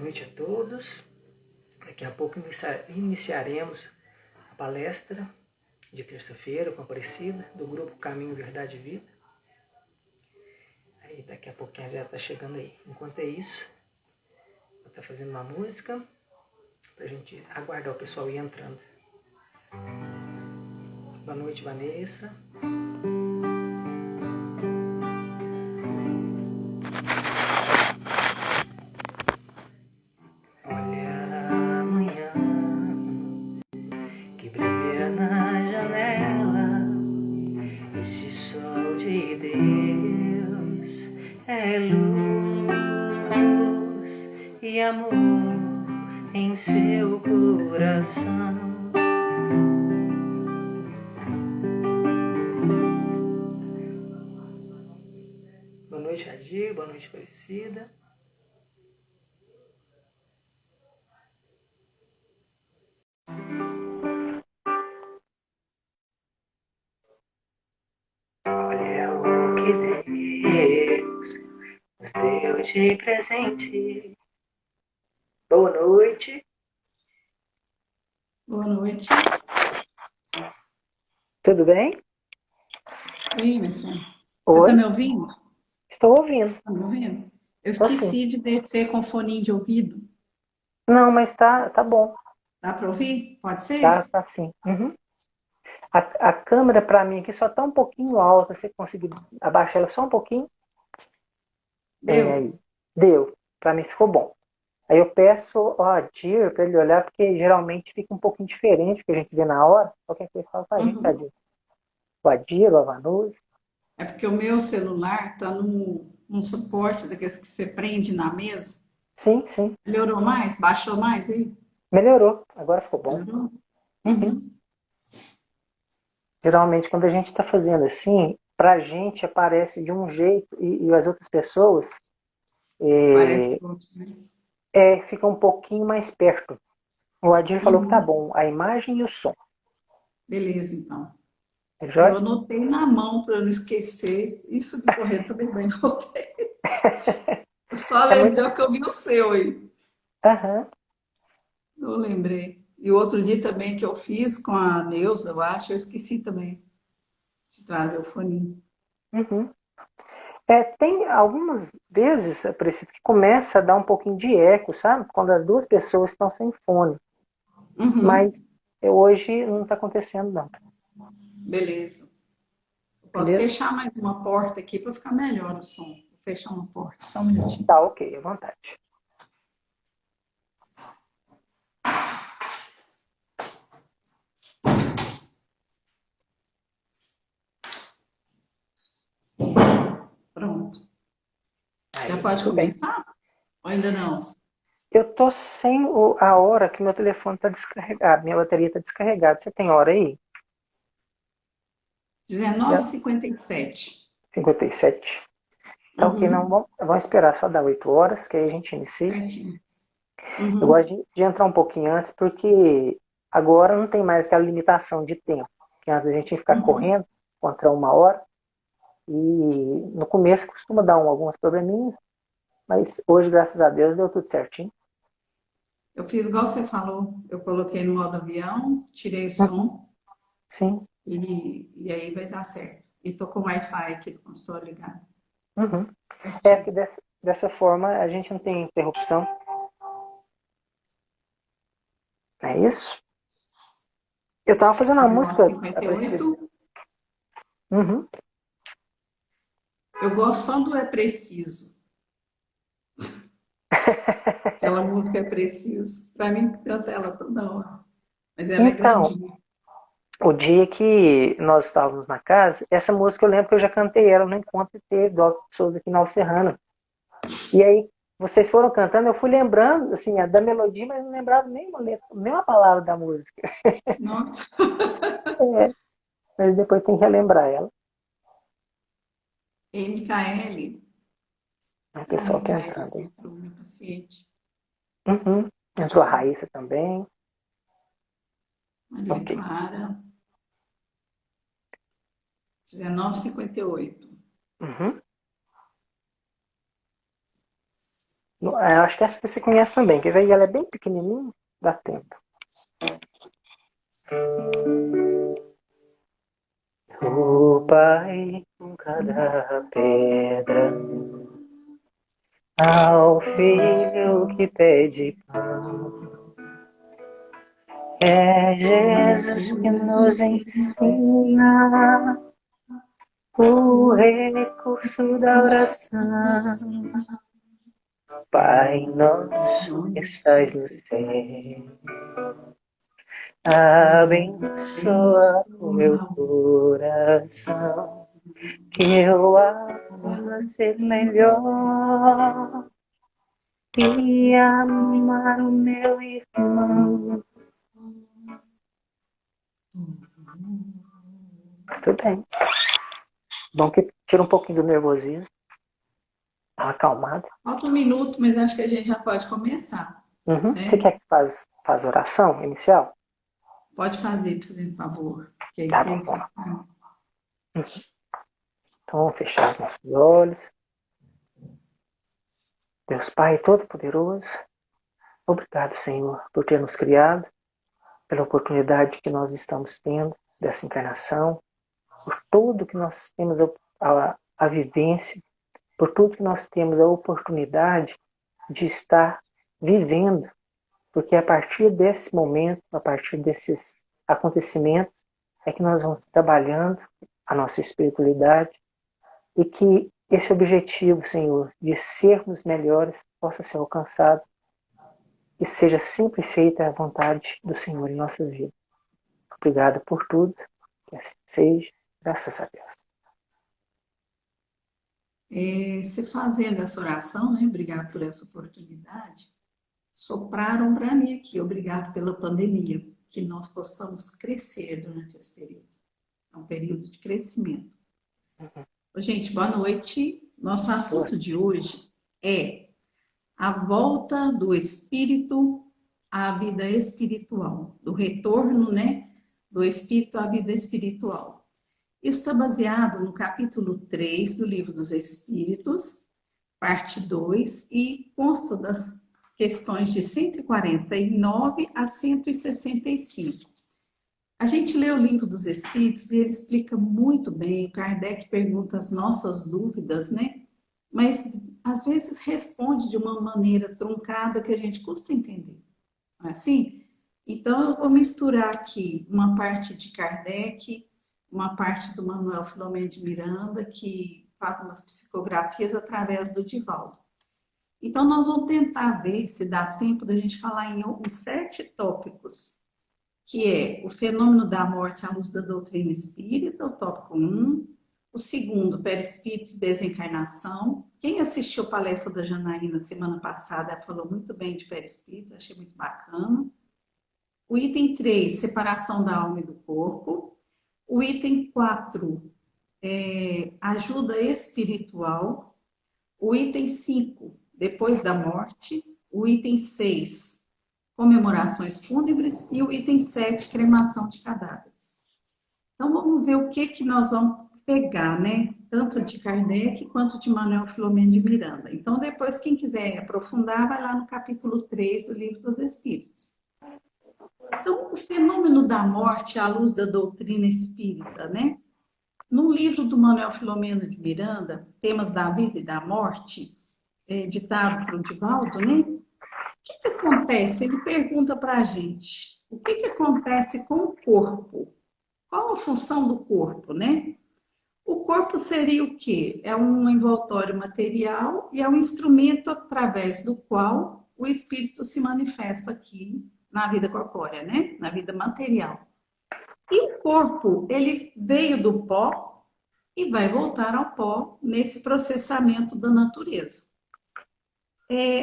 noite a todos. Daqui a pouco iniciaremos a palestra de terça-feira com a Aparecida, do grupo Caminho, Verdade e Vida. Aí daqui a pouquinho já está chegando aí. Enquanto é isso, vou estar fazendo uma música para a gente aguardar o pessoal ir entrando. Boa noite, Vanessa. Amor em seu coração. Boa noite, Radir. Boa noite, Aparecida. Olha o que Deus nos deu de presente. Boa noite. Boa noite. Tudo bem? Oi, Emerson. Você está me ouvindo? Estou ouvindo. Está me ouvindo? Eu Tô esqueci sim. de descer com foninho de ouvido. Não, mas tá bom. Dá para ouvir? Pode Tá ser? sim. Uhum. A câmera para mim aqui só tá um pouquinho alta. Você conseguir abaixar ela só um pouquinho? Deu? Deu. Para mim ficou bom. Aí eu peço ao Adir para ele olhar, porque geralmente fica um pouquinho diferente do que a gente vê na hora. Qualquer coisa fala com a gente, Uhum. Adir. O Adir, o Avanus. É porque o meu celular está num suporte daqueles que você prende na mesa. Sim, sim. Melhorou mais? Baixou mais aí? Melhorou. Agora ficou bom. Melhorou? Uhum. Uhum. Geralmente, quando a gente está fazendo assim, para a gente aparece de um jeito e as outras pessoas Parece outro, né? fica um pouquinho mais perto. O Adir falou que tá Uhum. bom, a imagem e o som. Beleza, então. É Eu jóia? anotei na mão para eu não esquecer. Isso de correr também bem anotei. Eu só É muito. lembrei que eu vi o seu aí. Aham. Eu lembrei. E o outro dia também que eu fiz com a Neuza, eu acho, eu esqueci também de trazer o fone. Uhum. Tem algumas vezes, a princípio, que começa a dar um pouquinho de eco, sabe? Quando as duas pessoas estão sem fone. Mas Uhum, hoje não está acontecendo, não. beleza. Eu posso Beleza? fechar mais uma porta aqui para ficar melhor o som. Vou fechar uma porta, só um minutinho. Tá ok, à vontade. Pronto. Já Aí, pode muito bem. começar? Ou ainda não? Eu tô sem a hora que meu telefone está descarregado, minha bateria está descarregada. Você tem hora aí? 19 Já? e 57. 57. Tá ok, não, Uhum, vamos esperar só dar 8 horas, que aí a gente inicia. certinho. Eu gosto Uhum, de entrar um pouquinho antes, porque agora não tem mais aquela limitação de tempo, que antes a gente tinha que ficar uhum. correndo contra uma hora, e no começo costuma dar alguns probleminhas, mas hoje, graças a Deus, deu tudo certinho. Eu fiz igual você falou. Eu coloquei no modo avião, tirei o Uhum. som Sim. e aí vai dar certo. E tô com o Wi-Fi aqui do consultório ligado. Uhum. Porque dessa forma a gente não tem interrupção. É isso? Eu tava fazendo uma 19 música e cinquenta e precisa. oito. Uhum. Eu gosto só do É Preciso. Aquela música É Preciso. Pra mim, canta ela toda hora. Mas ela é Então, grandinha. o dia que nós estávamos na casa, essa música eu lembro que eu já cantei ela no encontro que teve do Alto de Souza aqui na Alcerrana. E aí, vocês foram cantando, eu fui lembrando, assim, da melodia, mas não lembrava nenhuma letra, nenhuma palavra da música. Nossa. É, mas depois tem que relembrar ela. MKL. O A pessoal tá MKL entrando aí. entrou, meu paciente. Uhum. Entrou a Raíssa também. Maria Ok. Clara. 19h58. Uhum. Eu acho que essa você conhece também, que ela é bem pequenininha, dá tempo. O Pai com cada pedra, ao filho que pede pão. É Jesus que nos ensina o recurso da oração. Pai nosso que estais no céu, abençoa o meu coração, que eu amo ser melhor e amar o meu irmão. Tudo bem. Bom que tira um pouquinho do nervosismo, dá uma acalmada. Falta um minuto, mas acho que a gente já pode começar. Uhum. Né? Você quer que faz oração inicial? Pode fazer, fazendo favor. Que aí Tá você... bom. Então vamos fechar os nossos olhos. Deus Pai Todo-Poderoso, obrigado, Senhor, por ter nos criado, pela oportunidade que nós estamos tendo dessa encarnação, por tudo que nós temos a vivência, por tudo que nós temos a oportunidade de estar vivendo, porque a partir desse momento, a partir desses acontecimentos, é que nós vamos trabalhando a nossa espiritualidade e que esse objetivo, Senhor, de sermos melhores possa ser alcançado e seja sempre feita a vontade do Senhor em nossas vidas. Obrigado por tudo, que assim seja, graças a Deus. Você fazendo essa oração, né? Obrigado por essa oportunidade. Sopraram para mim aqui, obrigado pela pandemia, que nós possamos crescer durante esse período. É um período de crescimento. Gente, boa noite. Nosso assunto de hoje é a volta do espírito à vida espiritual, do retorno, né, do espírito à vida espiritual. Isso está baseado no capítulo 3 do Livro dos Espíritos, parte 2, e consta das questões de 149 a 165. A gente lê o Livro dos Espíritos e ele explica muito bem, o Kardec pergunta as nossas dúvidas, né? Mas às vezes responde de uma maneira truncada que a gente custa entender. Não é assim? Então eu vou misturar aqui uma parte de Kardec, uma parte do Manuel Filomeno de Miranda, que faz umas psicografias através do Divaldo. Então nós vamos tentar ver se dá tempo da gente falar em uns 7 tópicos, que é o fenômeno da morte à luz da doutrina espírita, o tópico 1. O segundo, perispírito e desencarnação. Quem assistiu a palestra da Janaína semana passada falou muito bem de perispírito, achei muito bacana. O item 3, separação da alma e do corpo. O item 4, ajuda espiritual. O item 5, depois da morte. O item 6, comemorações fúnebres. E o item 7, cremação de cadáveres. Então, vamos ver o que nós vamos pegar, né? Tanto de Kardec quanto de Manuel Filomeno de Miranda. Então, depois, quem quiser aprofundar, vai lá no capítulo 3 do Livro dos Espíritos. Então, o fenômeno da morte à luz da doutrina espírita, né? No livro do Manuel Filomeno de Miranda, Temas da Vida e da Morte, ditado por Divaldo, né? O que acontece? Ele pergunta para a gente, o que acontece com o corpo? Qual a função do corpo, né? O corpo seria o quê? É um envoltório material e é um instrumento através do qual o espírito se manifesta aqui na vida corpórea, né? Na vida material. E o corpo, ele veio do pó e vai voltar ao pó nesse processamento da natureza.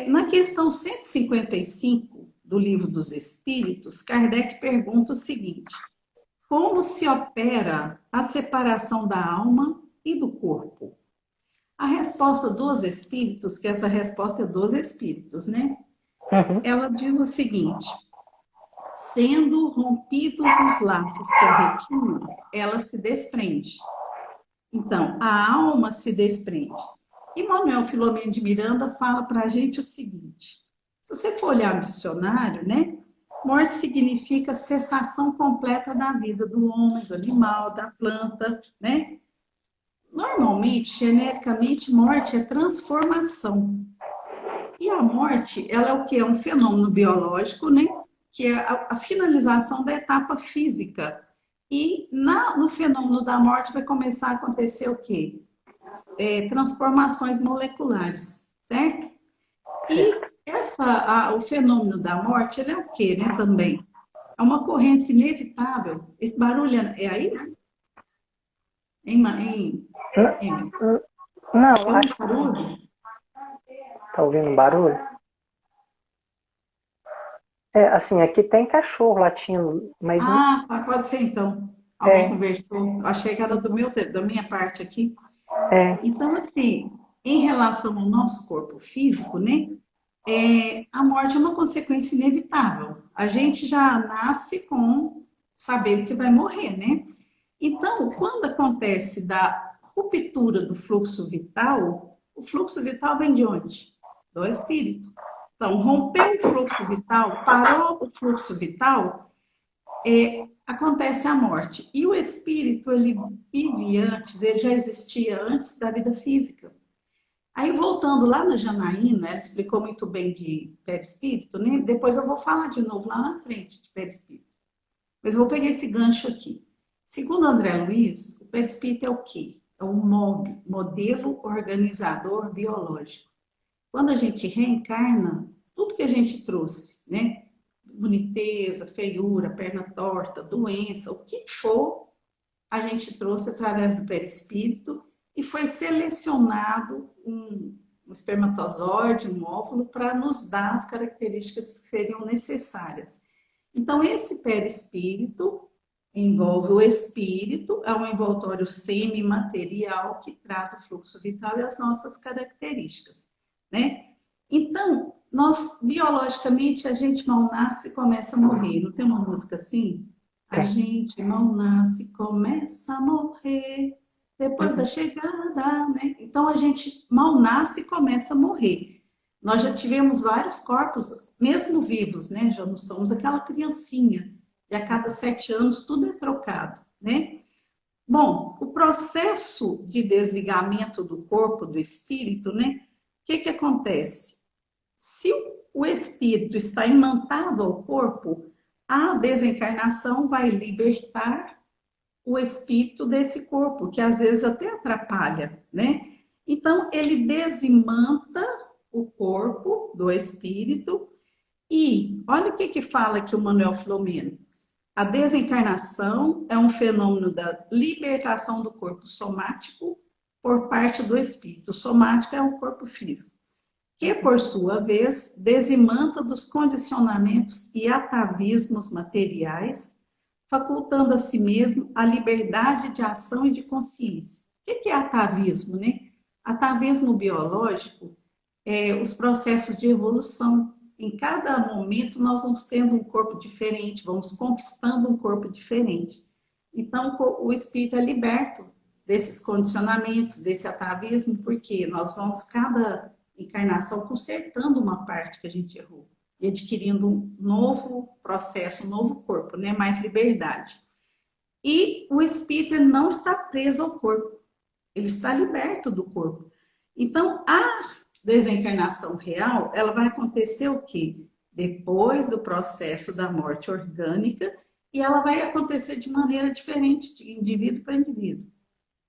Na questão 155 do Livro dos Espíritos, Kardec pergunta o seguinte: como se opera a separação da alma e do corpo? A resposta dos espíritos, que essa resposta é dos espíritos, né? Ela diz o seguinte: sendo rompidos os laços que a retinham, ela se desprende. Então, a alma se desprende. E Manuel Filomeno de Miranda fala para a gente o seguinte: se você for olhar no dicionário, né? Morte significa cessação completa da vida do homem, do animal, da planta, né? Normalmente, genericamente, morte é transformação. E a morte, ela é o quê? É um fenômeno biológico, né? Que é a finalização da etapa física. E no fenômeno da morte vai começar a acontecer o quê? Transformações moleculares, certo? E Certo. o fenômeno da morte, ele é o quê, né, também? É uma ocorrência inevitável. Esse barulho é aí? N- Emerson? Não, Tem um acho que barulho? tá ouvindo um barulho. É, assim, aqui tem cachorro latindo, mas não. Ah, tá, pode ser então. Alguém É, conversou. Achei que era da minha parte aqui. é, Então, assim, em relação ao nosso corpo físico, né? A morte é uma consequência inevitável. A gente já nasce com sabendo que vai morrer, né? Então, quando acontece da ruptura do fluxo vital, o fluxo vital vem de onde? Do espírito. Então, rompeu o fluxo vital, parou o fluxo vital, acontece a morte. E o espírito, ele vive antes, ele já existia antes da vida física. Aí, voltando lá na Janaína, ela explicou muito bem de perispírito, né? Depois eu vou falar de novo lá na frente de perispírito. Mas eu vou pegar esse gancho aqui. Segundo André Luiz, o perispírito é o quê? É um MOB, modelo organizador biológico. Quando a gente reencarna, tudo que a gente trouxe, né? Boniteza, feiura, perna torta, doença, o que for, a gente trouxe através do perispírito e foi selecionado um espermatozoide, um óvulo, para nos dar as características que seriam necessárias. Então, esse perispírito envolve o espírito, é um envoltório semimaterial que traz o fluxo vital e as nossas características, né? Então, nós, biologicamente, a gente mal nasce e começa a morrer. Não tem uma música assim? A tem. gente mal nasce e começa a morrer depois da Uhum. chegada, né? Então, a gente mal nasce e começa a morrer. Nós já tivemos vários corpos, mesmo vivos, né? Já não somos aquela criancinha. E a cada 7 anos tudo é trocado, né? Bom, o processo de desligamento do corpo, do espírito, né? O que acontece? Se o espírito está imantado ao corpo, a desencarnação vai libertar o espírito desse corpo, que às vezes até atrapalha, né? Então, ele desimanta o corpo do espírito e olha o que fala aqui o Manuel Filomeno. A desencarnação é um fenômeno da libertação do corpo somático por parte do espírito. O somático é o corpo físico, que, por sua vez, desimanta dos condicionamentos e atavismos materiais, facultando a si mesmo a liberdade de ação e de consciência. O que é atavismo, né? Atavismo biológico é os processos de evolução. Em cada momento nós vamos tendo um corpo diferente, vamos conquistando um corpo diferente. Então o espírito é liberto desses condicionamentos, desse atavismo, porque nós vamos cada encarnação consertando uma parte que a gente errou e adquirindo um novo processo, um novo corpo, né? Mais liberdade. E o espírito não está preso ao corpo, ele está liberto do corpo. Então, a desencarnação real, ela vai acontecer o quê? Depois do processo da morte orgânica, e ela vai acontecer de maneira diferente, de indivíduo para indivíduo.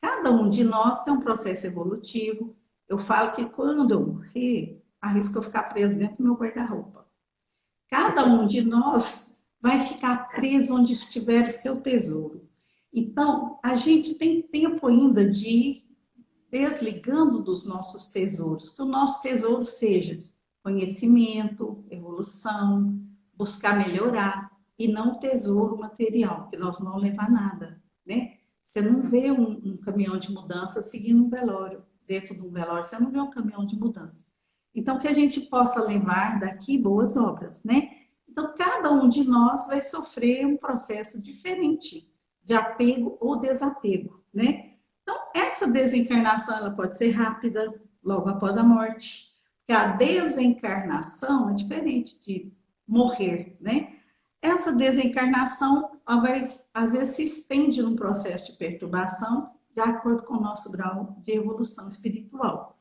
Cada um de nós tem um processo evolutivo. Eu falo que quando eu morrer, arrisco eu ficar preso dentro do meu guarda-roupa. Cada um de nós vai ficar preso onde estiver o seu tesouro. Então, a gente tem tempo ainda de ir desligando dos nossos tesouros, que o nosso tesouro seja conhecimento, evolução, buscar melhorar, e não o tesouro material, que nós não levar nada, né? Você não vê um caminhão de mudança seguindo um velório. Dentro de um velório, você não vê um caminhão de mudança. Então, que a gente possa levar daqui boas obras, né? Então, cada um de nós vai sofrer um processo diferente de apego ou desapego, né? Então, essa desencarnação ela pode ser rápida, logo após a morte. Porque a desencarnação é diferente de morrer, né? Essa desencarnação, às vezes, se estende num processo de perturbação de acordo com o nosso grau de evolução espiritual.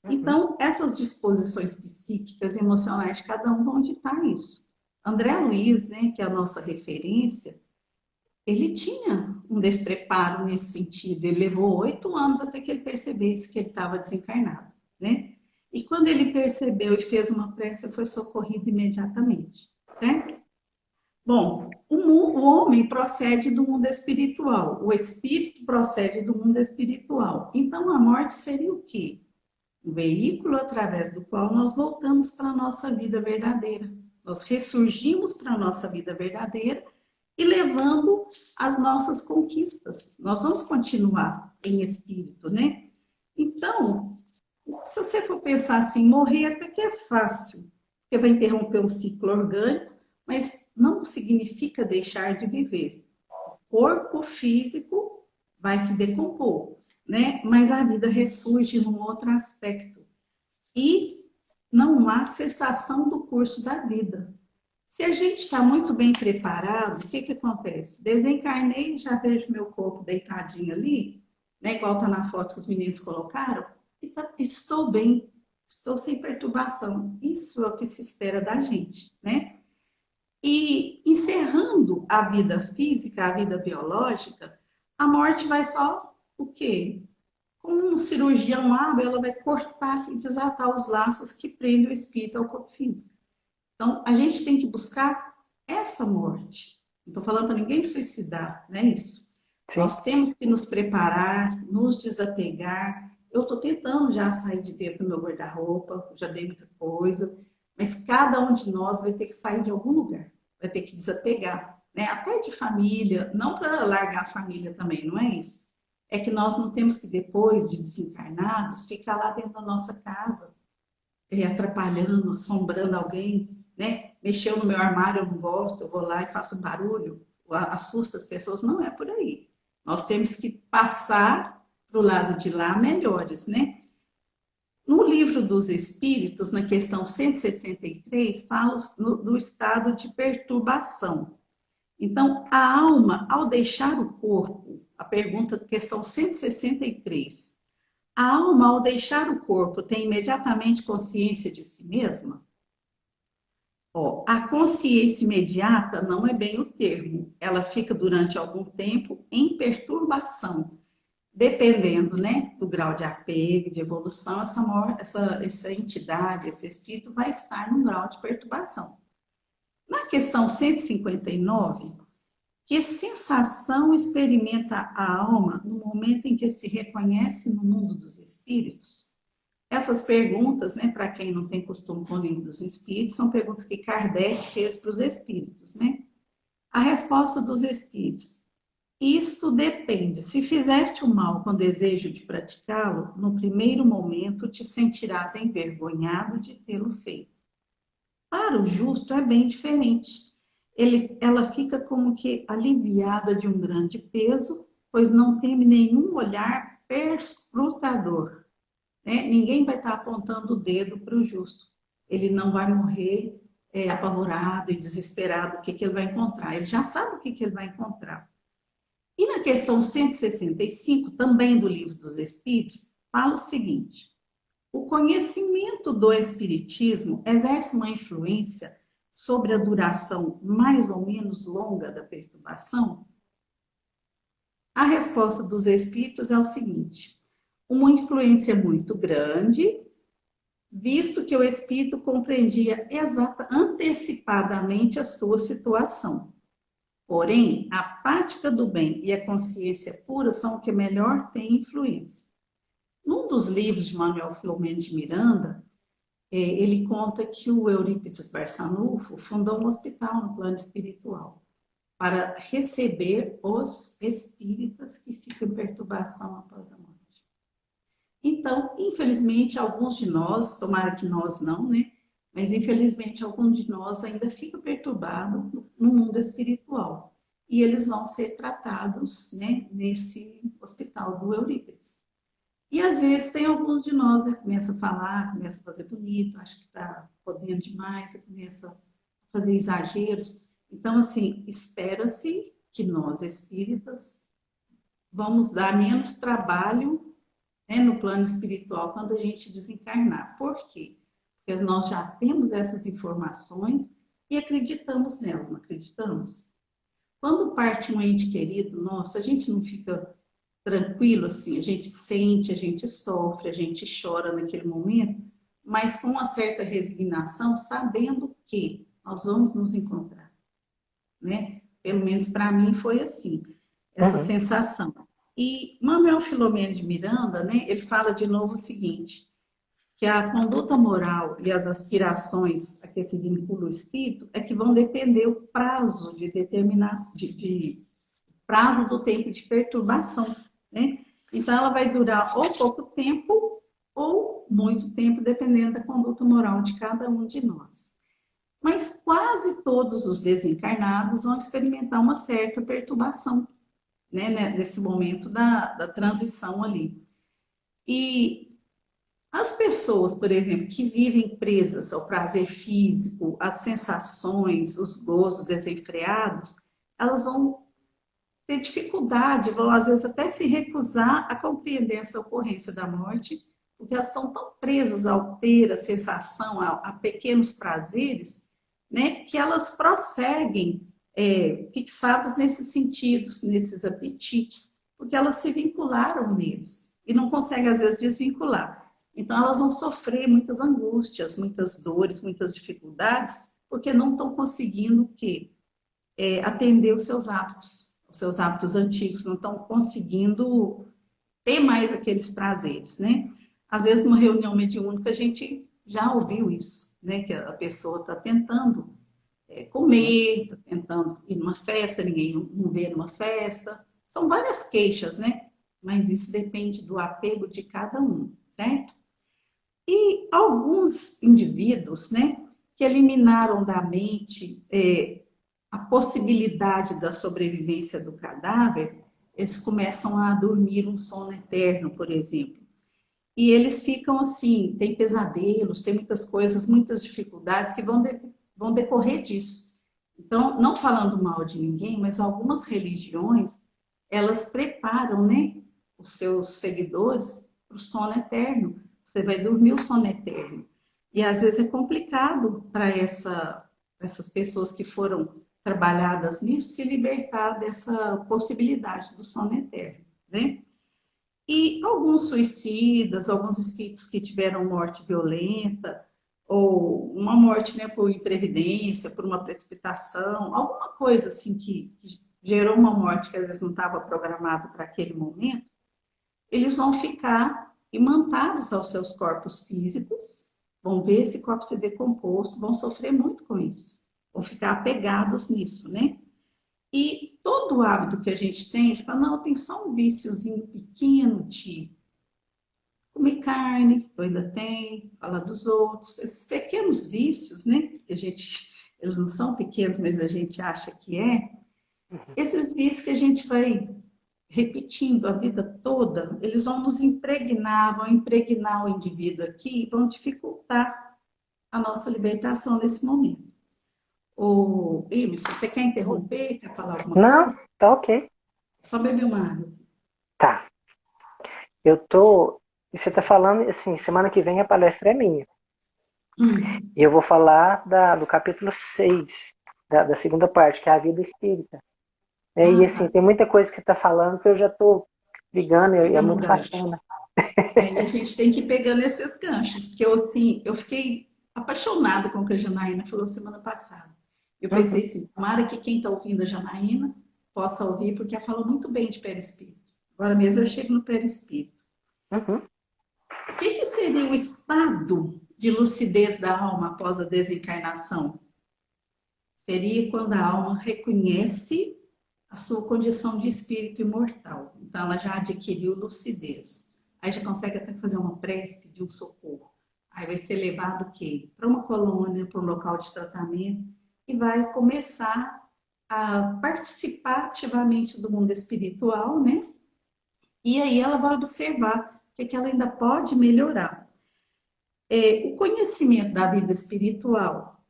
Então, essas disposições psíquicas, emocionais de cada um vão ditar isso. André Luiz, né, que é a nossa referência, ele tinha um despreparo nesse sentido. Ele levou 8 anos até que ele percebesse que ele estava desencarnado, né? E quando ele percebeu e fez uma prece, foi socorrido imediatamente, certo? Bom, o homem procede do mundo espiritual, o espírito procede do mundo espiritual. Então, a morte seria o quê? O veículo através do qual nós voltamos para a nossa vida verdadeira. Nós ressurgimos para a nossa vida verdadeira e levando as nossas conquistas. Nós vamos continuar em espírito, né? Então, se você for pensar assim, morrer até que é fácil, porque vai interromper um ciclo orgânico, mas não significa deixar de viver. O corpo físico vai se decompor, né? Mas a vida ressurge num outro aspecto. E não há cessação do curso da vida. Se a gente está muito bem preparado, o que que acontece? Desencarnei, já vejo meu corpo deitadinho ali, né? Igual está na foto que os meninos colocaram, e estou bem, estou sem perturbação. Isso é o que se espera da gente, né? E encerrando a vida física, a vida biológica, a morte vai só o quê? Como um cirurgião hábil, ela vai cortar e desatar os laços que prendem o espírito ao corpo físico. Então, a gente tem que buscar essa morte. Não estou falando para ninguém suicidar, não é isso. Sim. Nós temos que nos preparar, nos desapegar. Eu estou tentando já sair de dentro do meu guarda-roupa, já dei muita coisa, mas cada um de nós vai ter que sair de algum lugar, vai ter que desapegar, né? Até de família, não para largar a família também, não é isso. É que nós não temos que, depois de desencarnados, ficar lá dentro da nossa casa, atrapalhando, assombrando alguém, né? Mexeu no meu armário, eu não gosto, eu vou lá e faço barulho, assusta as pessoas. Não é por aí. Nós temos que passar para o lado de lá melhores, né? No livro dos Espíritos, na questão 163, fala do estado de perturbação. Então, a alma, ao deixar o corpo, a pergunta, questão 163, a alma, ao deixar o corpo, tem imediatamente consciência de si mesma? A consciência imediata não é bem o termo. Ela fica durante algum tempo em perturbação. Dependendo, né, do grau de apego, de evolução, essa entidade, esse espírito vai estar num grau de perturbação. Na questão 159, que sensação experimenta a alma no momento em que se reconhece no mundo dos espíritos? Essas perguntas, né, para quem não tem costume com o livro dos espíritos, são perguntas que Kardec fez para os espíritos, né? A resposta dos espíritos: isto depende. Se fizeste o mal com desejo de praticá-lo, no primeiro momento te sentirás envergonhado de tê-lo feito. Para o justo é bem diferente. Ela fica como que aliviada de um grande peso, pois não teme nenhum olhar perscrutador. Né? Ninguém vai estar apontando o dedo para o justo. Ele não vai morrer apavorado e desesperado o que ele vai encontrar. Ele já sabe o que ele vai encontrar. E na questão 165, também do Livro dos Espíritos, fala o seguinte: o conhecimento do Espiritismo exerce uma influência sobre a duração mais ou menos longa da perturbação? A resposta dos Espíritos é o seguinte: uma influência muito grande, visto que o Espírito compreendia antecipadamente a sua situação. Porém, a prática do bem e a consciência pura são o que melhor tem influência. Num dos livros de Manuel Filomeno de Miranda, ele conta que o Eurípides Barçanufo fundou um hospital no plano espiritual para receber os espíritas que ficam em perturbação após a morte. Então, infelizmente, alguns de nós, tomara que nós não, né? Mas infelizmente alguns de nós ainda fica perturbado no mundo espiritual. E eles vão ser tratados, né, nesse hospital do Eurípides. E às vezes tem alguns de nós, né, começa a falar, começa a fazer bonito, acho que está podendo demais, começa a fazer exageros. Então, assim, espera-se que nós, espíritas, vamos dar menos trabalho, né, no plano espiritual quando a gente desencarnar. Por quê? Porque nós já temos essas informações e acreditamos nelas, não acreditamos? Quando parte um ente querido nosso, a gente não fica tranquilo assim, a gente sente, a gente sofre, a gente chora naquele momento, mas com uma certa resignação, sabendo que nós vamos nos encontrar, né? Pelo menos para mim foi assim, essa Uhum. sensação. E Manuel Filomeno de Miranda, né, ele fala de novo o seguinte, que a conduta moral e as aspirações a que se vincula o espírito é que vão depender o prazo de determinação, de prazo do tempo de perturbação, né? Então, ela vai durar ou pouco tempo ou muito tempo, dependendo da conduta moral de cada um de nós. Mas quase todos os desencarnados vão experimentar uma certa perturbação, né, nesse momento da transição ali. E as pessoas, por exemplo, que vivem presas ao prazer físico, às sensações, os gozos desenfreados, elas vão ter dificuldade, vão às vezes até se recusar a compreender essa ocorrência da morte, porque elas estão tão presas ao ter a sensação, a pequenos prazeres, né, que elas prosseguem fixadas nesses sentidos, nesses apetites, porque elas se vincularam neles e não conseguem às vezes desvincular. Então elas vão sofrer muitas angústias, muitas dores, muitas dificuldades, porque não estão conseguindo o quê? Atender os seus hábitos antigos, não estão conseguindo ter mais aqueles prazeres, né? Às vezes, numa reunião mediúnica, a gente já ouviu isso, né? Que a pessoa está tentando comer, está tentando ir numa festa, ninguém não vê numa festa. São várias queixas, né? Mas isso depende do apego de cada um, certo? E alguns indivíduos, né, que eliminaram da mente a possibilidade da sobrevivência do cadáver, eles começam a dormir um sono eterno, por exemplo. E eles ficam assim, tem pesadelos, tem muitas coisas, muitas dificuldades que vão decorrer disso. Então, não falando mal de ninguém, mas algumas religiões, elas preparam, né, os seus seguidores para o sono eterno. Você vai dormir o sono eterno. E às vezes é complicado para essas pessoas que foram trabalhadas nisso se libertar dessa possibilidade do sono eterno, né? E alguns suicidas, alguns espíritos que tiveram morte violenta, ou uma morte, né, por imprevidência, por uma precipitação, alguma coisa assim que gerou uma morte que às vezes não estava programado para aquele momento, eles vão ficar imantados aos seus corpos físicos, vão ver esse corpo ser decomposto, vão sofrer muito com isso, vão ficar apegados nisso, né? E todo hábito que a gente tem, tipo, não, tem só um viciozinho pequeno de comer carne, eu ainda tenho, falar dos outros, esses pequenos vícios, né? Que a gente, eles não são pequenos, mas a gente acha que é. Esses vícios que a gente vai repetindo a vida toda, eles vão nos impregnar, vão impregnar o indivíduo aqui e vão dificultar a nossa libertação nesse momento. Ô, Emerson, você quer interromper? Quer falar alguma Não, coisa? tá ok. Só beber uma água. Tá. Eu tô. E você tá falando, assim, semana que vem a palestra é minha. Hum. E eu vou falar do capítulo 6 da segunda parte, que é a vida espírita. E Ah, assim, tá. tem muita coisa que tá falando que eu já tô ligando e é Pegando um muito gancho. bacana. Aí a gente tem que ir pegando esses ganchos, porque eu, assim, eu fiquei apaixonada com o que a Janaína falou semana passada. Eu pensei Uhum, assim, tomara que quem está ouvindo a Janaína possa ouvir, porque ela falou muito bem de perispírito. Agora mesmo eu chego no perispírito. uhum. O que seria o estado de lucidez da alma após a desencarnação? Seria quando a alma reconhece a sua condição de espírito imortal. Então, ela já adquiriu lucidez. Aí já consegue até fazer uma prece, pedir um socorro. Aí vai ser levado o quê? Para uma colônia, para um local de tratamento e vai começar a participar ativamente do mundo espiritual, né? E aí ela vai observar que ela ainda pode melhorar. O conhecimento da vida espiritual,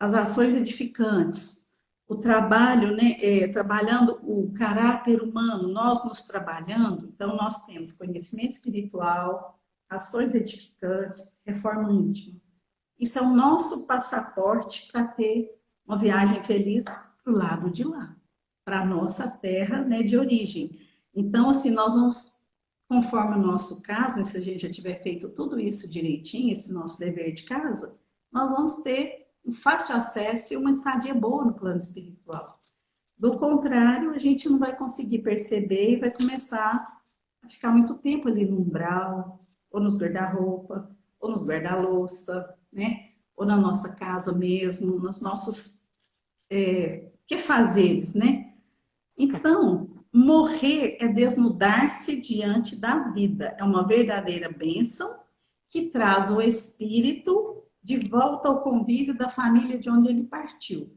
as ações edificantes, o trabalho, né, trabalhando o caráter humano, nós nos trabalhando, então nós temos conhecimento espiritual, ações edificantes, reforma íntima. Isso é o nosso passaporte para ter uma viagem feliz para o lado de lá, para a nossa terra, né, de origem. Então, assim, nós vamos, conforme o nosso caso, né, se a gente já tiver feito tudo isso direitinho, esse nosso dever de casa, nós vamos ter um fácil acesso e uma estadia boa no plano espiritual. Do contrário, a gente não vai conseguir perceber e vai começar a ficar muito tempo ali no umbral, ou nos guarda-roupa, ou nos guarda-louça, né? Ou na nossa casa mesmo, nos nossos quefazeres, né? Então, morrer é desnudar-se diante da vida. É uma verdadeira bênção que traz o espírito de volta ao convívio da família de onde ele partiu.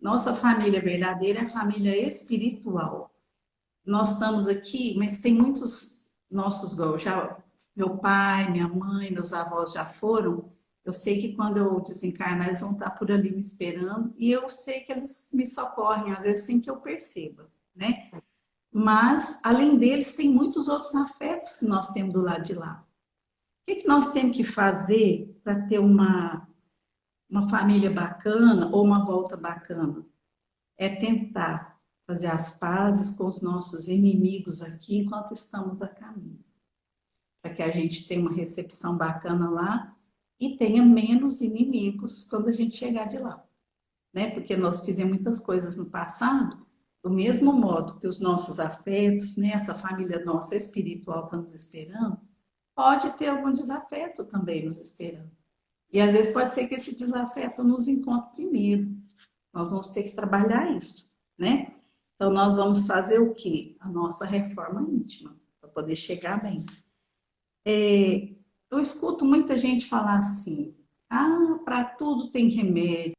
Nossa família verdadeira é a família espiritual. Nós estamos aqui, mas tem muitos nossos, já meu pai, minha mãe, meus avós já foram. Eu sei que quando eu desencarnar, eles vão estar por ali me esperando, e eu sei que eles me socorrem, às vezes sem que eu perceba, né? Mas, além deles, tem muitos outros afetos que nós temos do lado de lá. O que nós temos que fazer para ter uma família bacana ou uma volta bacana? É tentar fazer as pazes com os nossos inimigos aqui enquanto estamos a caminho. Para que a gente tenha uma recepção bacana lá e tenha menos inimigos quando a gente chegar de lá. Né? Porque nós fizemos muitas coisas no passado, do mesmo modo que os nossos afetos, né? Essa família nossa espiritual está nos esperando, pode ter algum desafeto também nos esperando. E às vezes pode ser que esse desafeto nos encontre primeiro. Nós vamos ter que trabalhar isso, né? Então, nós vamos fazer o quê? A nossa reforma íntima, para poder chegar bem. Eu escuto muita gente falar assim, para tudo tem remédio.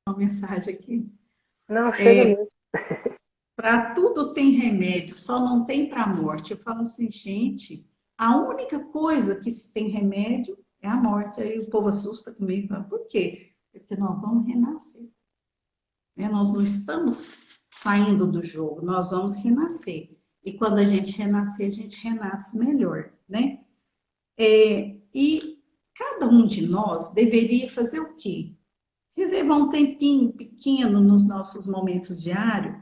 Uma mensagem aqui. Não, chega mesmo. Para tudo tem remédio, só não tem para a morte. Eu falo assim, gente, a única coisa que se tem remédio é a morte. Aí o povo assusta comigo. Por quê? Porque nós vamos renascer. Né? Nós não estamos saindo do jogo, nós vamos renascer. E quando a gente renasce melhor, né? E cada um de nós deveria fazer o quê? Reservar um tempinho pequeno nos nossos momentos diários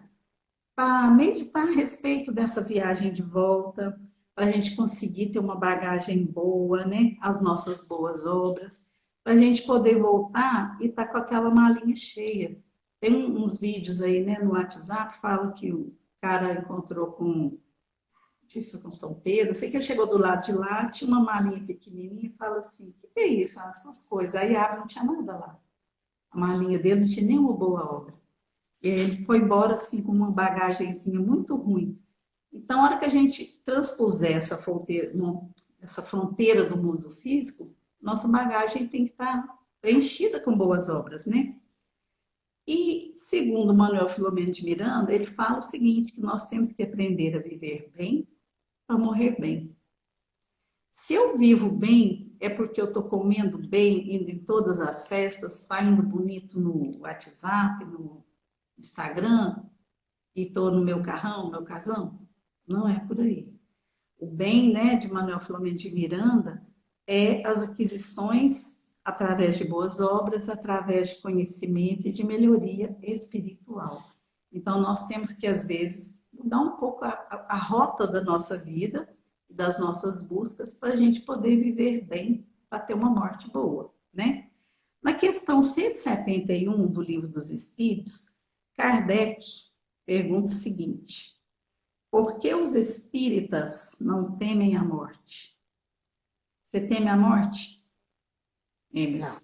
para meditar a respeito dessa viagem de volta, para a gente conseguir ter uma bagagem boa, né? As nossas boas obras, para a gente poder voltar e estar com aquela malinha cheia. Tem uns vídeos aí, né, no WhatsApp, fala que o cara encontrou com, não sei se foi com São Pedro, sei que ele chegou do lado de lá, tinha uma malinha pequenininha e fala assim, o que é isso? Ah, essas coisas. Aí abre, não tinha nada lá. A malinha dele não tinha nenhuma boa obra. E ele foi embora assim com uma bagagenzinha muito ruim. Então, a hora que a gente transpuser essa fronteira do mundo físico, nossa bagagem tem que estar preenchida com boas obras, né? E, segundo Manuel Filomeno de Miranda, ele fala o seguinte, que nós temos que aprender a viver bem para morrer bem. Se eu vivo bem, é porque eu estou comendo bem, indo em todas as festas, está indo bonito no WhatsApp, no Instagram, e estou no meu carrão, meu casão? Não é por aí. O bem, né, de Manuel Filomeno de Miranda é as aquisições através de boas obras, através de conhecimento e de melhoria espiritual. Então, nós temos que, às vezes, mudar um pouco a rota da nossa vida, das nossas buscas, para a gente poder viver bem, para ter uma morte boa, né? Na questão 171 do Livro dos Espíritos, Kardec pergunta o seguinte: por que os espíritas não temem a morte? Você teme a morte, Emerson? Não.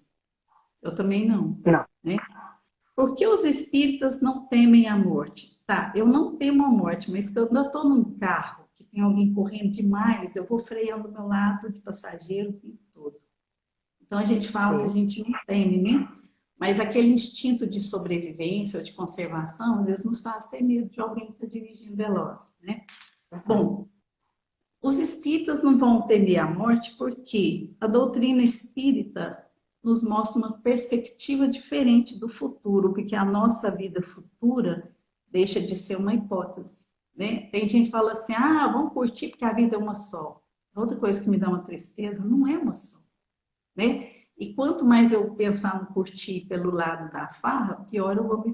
Eu também não. Não. Né? Por que os espíritas não temem a morte? Tá, eu não temo a morte, mas que eu estou num carro, que tem alguém correndo demais, eu vou freando do meu lado de passageiro o tempo todo. Então a gente fala que a gente não teme, né? Mas aquele instinto de sobrevivência ou de conservação, às vezes nos faz ter medo de alguém que está dirigindo veloz, né? Bom, os espíritas não vão temer a morte porque a doutrina espírita nos mostra uma perspectiva diferente do futuro, porque a nossa vida futura deixa de ser uma hipótese, né? Tem gente que fala assim, vamos curtir porque a vida é uma só. Outra coisa que me dá uma tristeza, não é uma só, né? E quanto mais eu pensar no curtir pelo lado da farra, pior eu vou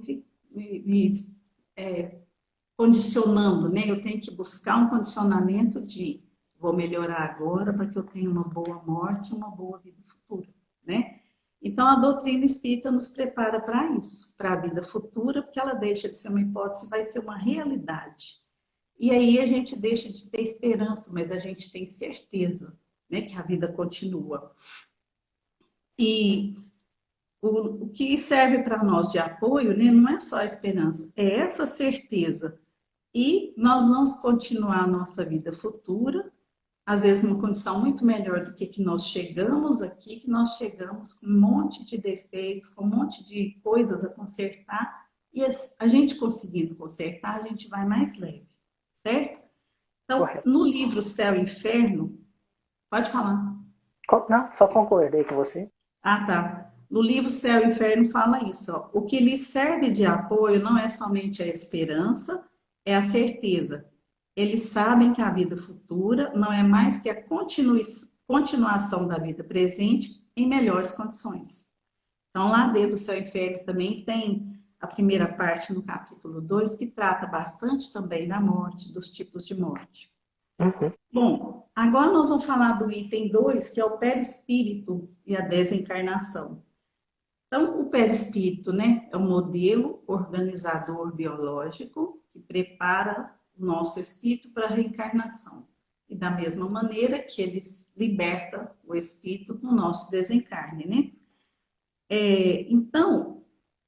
condicionando, né? Eu tenho que buscar um condicionamento de vou melhorar agora para que eu tenha uma boa morte e uma boa vida futura, né? Então, a doutrina espírita nos prepara para isso, para a vida futura, porque ela deixa de ser uma hipótese, vai ser uma realidade. E aí a gente deixa de ter esperança, mas a gente tem certeza, né, que a vida continua. E o que serve para nós de apoio, né, não é só a esperança, é essa certeza. E nós vamos continuar a nossa vida futura, às vezes numa condição muito melhor do que nós chegamos aqui, que nós chegamos com um monte de defeitos, com um monte de coisas a consertar, e a gente conseguindo consertar, a gente vai mais leve, certo? Então, Correto. no livro Céu e Inferno, pode falar. Não, só concordei com você. Tá. No livro Céu e Inferno fala isso, ó. O que lhe serve de apoio não é somente a esperança, é a certeza. Eles sabem que a vida futura não é mais que a continuação da vida presente em melhores condições. Então, lá dentro do Céu e Inferno também tem a primeira parte no capítulo 2, que trata bastante também da morte, dos tipos de morte. Bom, agora nós vamos falar do item 2, que é o perispírito e a desencarnação. Então, o perispírito, né, é um modelo organizador biológico que prepara o nosso espírito para a reencarnação. E da mesma maneira que ele liberta o espírito no nosso desencarne, né? Então,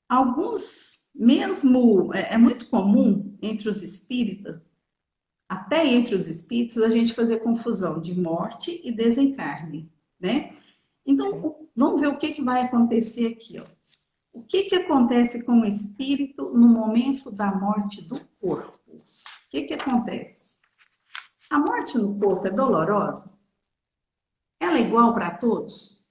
alguns, mesmo, é muito comum entre os espíritas, até entre os espíritos, a gente fazer confusão de morte e desencarne, né? Então, vamos ver o que vai acontecer aqui, ó. O que acontece com o espírito no momento da morte do corpo? O que acontece? A morte no corpo é dolorosa? Ela é igual para todos?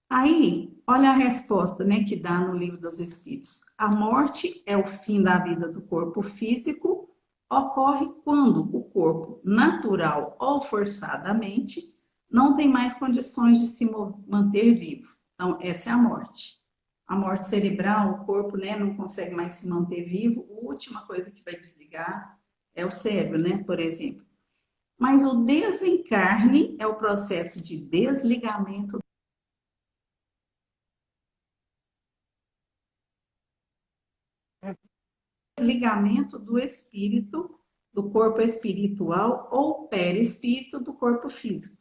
Aí, olha a resposta, né, que dá no Livro dos Espíritos. A morte é o fim da vida do corpo físico, ocorre quando o corpo, natural ou forçadamente, não tem mais condições de se manter vivo. Então, essa é a morte. A morte cerebral, o corpo, né, não consegue mais se manter vivo. A última coisa que vai desligar é o cérebro, né, por exemplo. Mas o desencarne é o processo de desligamento do espírito, do corpo espiritual ou perispírito do corpo físico.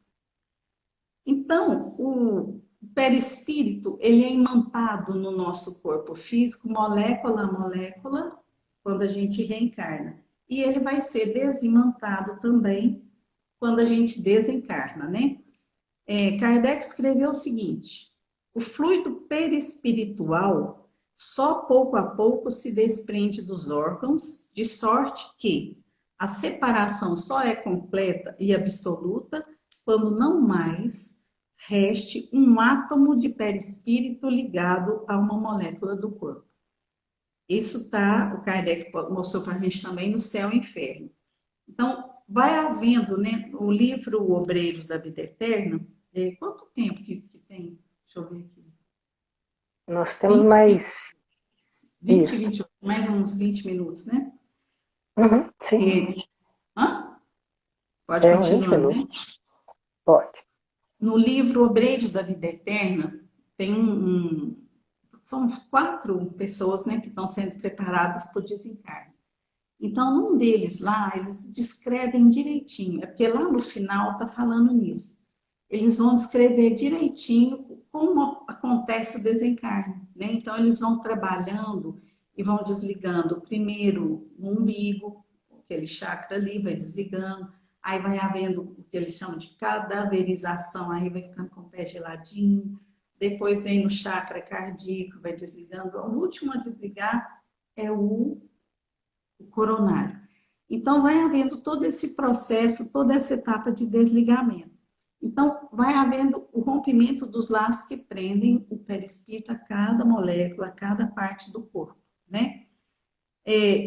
Então, o perispírito, ele é imantado no nosso corpo físico, molécula a molécula, quando a gente reencarna. E ele vai ser desimantado também quando a gente desencarna, né? Kardec escreveu o seguinte: o fluido perispiritual só pouco a pouco se desprende dos órgãos, de sorte que a separação só é completa e absoluta quando não mais reste um átomo de perispírito ligado a uma molécula do corpo. Isso tá, o Kardec mostrou para a gente também no Céu e Inferno. Então, vai havendo, né, o livro Obreiros da Vida Eterna. Quanto tempo que tem? Deixa eu ver aqui. Nós temos mais... 20, mais uns 20 minutos, né? Sim. Pode continuar, 20 né? minutos. Pode. No livro Obreiros da Vida Eterna, tem são 4 pessoas, né, que estão sendo preparadas para o desencarne. Então, num deles lá, eles descrevem direitinho, é porque lá no final está falando nisso. Eles vão descrever direitinho como acontece o desencarne, né? Então, eles vão trabalhando e vão desligando primeiro o umbigo, aquele chakra ali vai desligando, aí vai havendo o que eles chamam de cadaverização, aí vai ficando com o pé geladinho, depois vem no chakra cardíaco, vai desligando. O último a desligar é o coronário. Então, vai havendo todo esse processo, toda essa etapa de desligamento. Então, vai havendo o rompimento dos laços que prendem o perispírito a cada molécula, a cada parte do corpo, né?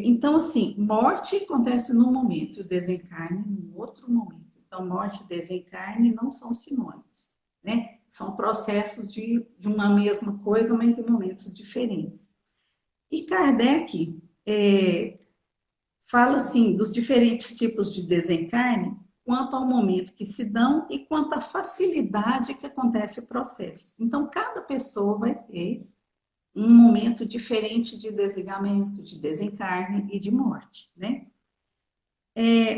Então, assim, morte acontece num momento e o desencarne num outro momento. Então, morte e desencarne não são sinônimos, né? São processos de uma mesma coisa, mas em momentos diferentes. E Kardec fala, assim, dos diferentes tipos de desencarne, quanto ao momento que se dão e quanto à facilidade que acontece o processo. Então, cada pessoa vai ter um momento diferente de desligamento, de desencarne e de morte, né?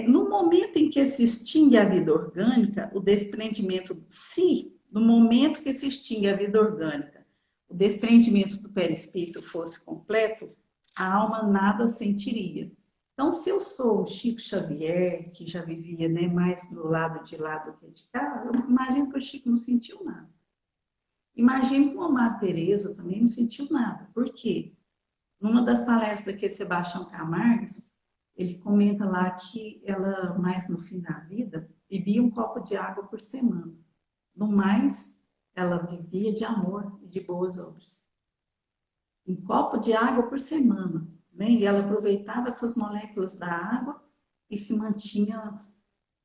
No momento em que se extingue a vida orgânica, o desprendimento, se no momento que se extingue a vida orgânica, o desprendimento do perispírito fosse completo, a alma nada sentiria. Então, se eu sou o Chico Xavier, que já vivia, né, mais no lado de lá do que de cá, eu imagino que o Chico não sentiu nada. Imagino que a Madre Teresa também não sentiu nada. Por quê? Numa das palestras que Sebastião Camargo, ele comenta lá que ela, mais no fim da vida, bebia um copo de água por semana. No mais, ela vivia de amor e de boas obras. Um copo de água por semana, né? E ela aproveitava essas moléculas da água e se mantinha